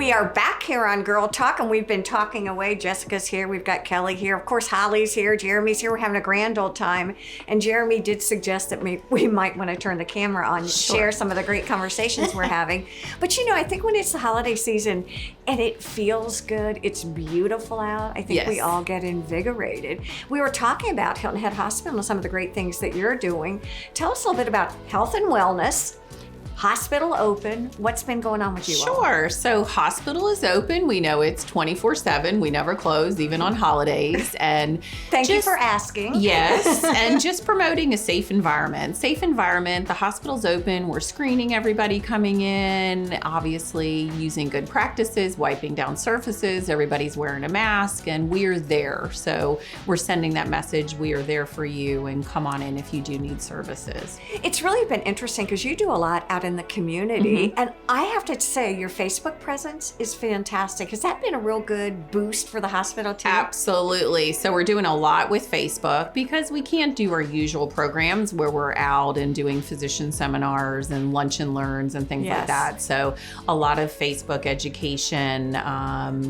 We are back here on Girl Talk, and we've been talking away. Jessica's here. We've got Kelly here. Of course, Holly's here. Jeremy's here. We're having a grand old time. And Jeremy did suggest that we might want to turn the camera on and share some of the great conversations we're having. But I think when it's the holiday season and it feels good, it's beautiful out, I think we all get invigorated. We were talking about Hilton Head Hospital and some of the great things that you're doing. Tell us a little bit about health and wellness. Hospital open. What's been going on with you all? Sure. So hospital is open. We know it's 24/7. We never close, even on holidays. And Thank you for asking. Yes. And just promoting a safe environment. Safe environment. The hospital's open. We're screening everybody coming in, obviously using good practices, wiping down surfaces. Everybody's wearing a mask, and we're there. So we're sending that message. We are there for you, and come on in if you do need services. It's really been interesting because you do a lot out in the community. And I have to say, your Facebook presence is fantastic. Has that been a real good boost for the hospital too? Absolutely. So we're doing a lot with Facebook because we can't do our usual programs where we're out and doing physician seminars and lunch and learns and things like that. So a lot of Facebook education.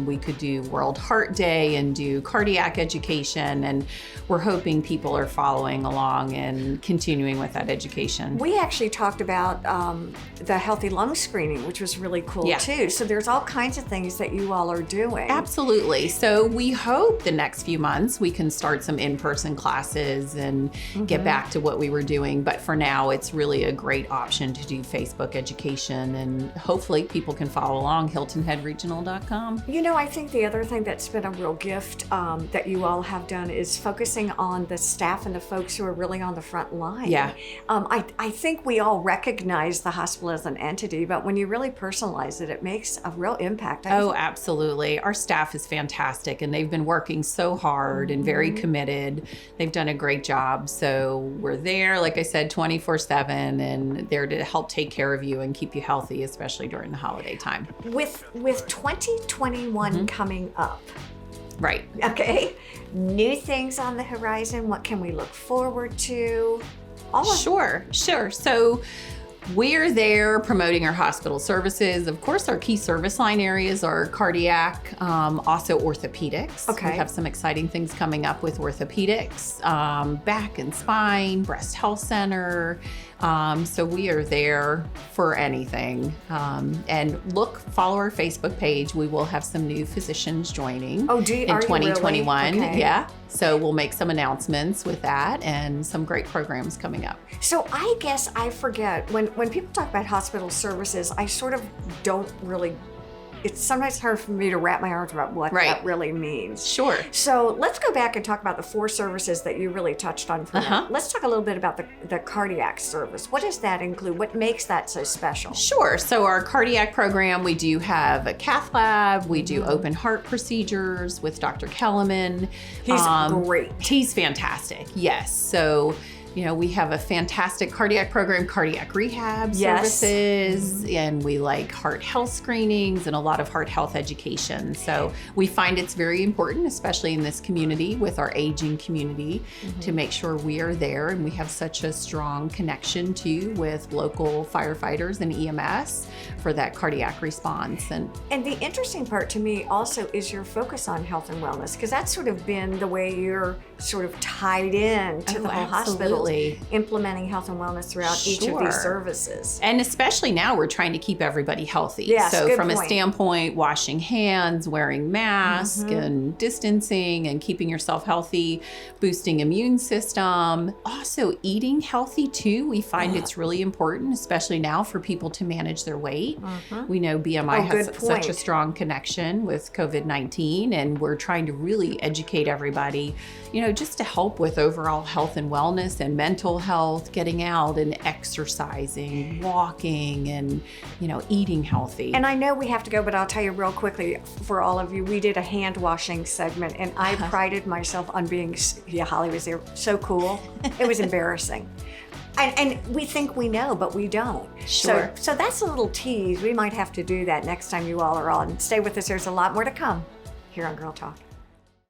We could do World Heart Day and do cardiac education, and we're hoping people are following along and continuing with that education. We actually talked about the healthy lung screening, which was really cool too. So there's all kinds of things that you all are doing. Absolutely. So we hope the next few months we can start some in-person classes and get back to what we were doing. But for now, it's really a great option to do Facebook education, and hopefully people can follow along, HiltonHeadRegional.com. I think the other thing that's been a real gift that you all have done is focusing on the staff and the folks who are really on the front line. Yeah. I think we all recognize the hospital as an entity, but when you really personalize it, it makes a real impact. Absolutely. Our staff is fantastic, and they've been working so hard and very committed. They've done a great job. So we're there, like I said, 24/7, and there to help take care of you and keep you healthy, especially during the holiday time. With 2021 coming up. Right. Okay. New things on the horizon. What can we look forward to? Sure. So we're there promoting our hospital services. Of course, our key service line areas are cardiac, also orthopedics. Okay. We have some exciting things coming up with orthopedics, back and spine, breast health center. So we are there for anything. And follow our Facebook page. We will have some new physicians joining in 2021. Really? Okay. Yeah. So we'll make some announcements with that and some great programs coming up. So I guess I forget, when people talk about hospital services, I sort of don't really, it's sometimes hard for me to wrap my arms around what that really means. Sure. So let's go back and talk about the 4 services that you really touched on for now. Let's talk a little bit about the cardiac service. What does that include? What makes that so special? Sure. So our cardiac program, we do have a cath lab. We do open heart procedures with Dr. Kellerman. He's great. He's fantastic. Yes. So we have a fantastic cardiac program, cardiac rehab services, and we like heart health screenings and a lot of heart health education. So we find it's very important, especially in this community with our aging community, to make sure we are there. And we have such a strong connection too with local firefighters and EMS for that cardiac response. And the interesting part to me also is your focus on health and wellness, because that's sort of been the way you're sort of tied in to the whole hospital, implementing health and wellness throughout each of these services. And especially now, we're trying to keep everybody healthy. Yes, so from a standpoint, washing hands, wearing masks and distancing and keeping yourself healthy, boosting immune system. Also eating healthy too. We find it's really important, especially now, for people to manage their weight. We know BMI has such a strong connection with COVID-19, and we're trying to really educate everybody, just to help with overall health and wellness and mental health, getting out and exercising, walking, and, eating healthy. And I know we have to go, but I'll tell you real quickly for all of you, we did a hand washing segment, and I prided myself on being, Holly was there, so cool. It was embarrassing. And we think we know, but we don't. Sure. So that's a little tease. We might have to do that next time you all are on. Stay with us. There's a lot more to come here on Girl Talk.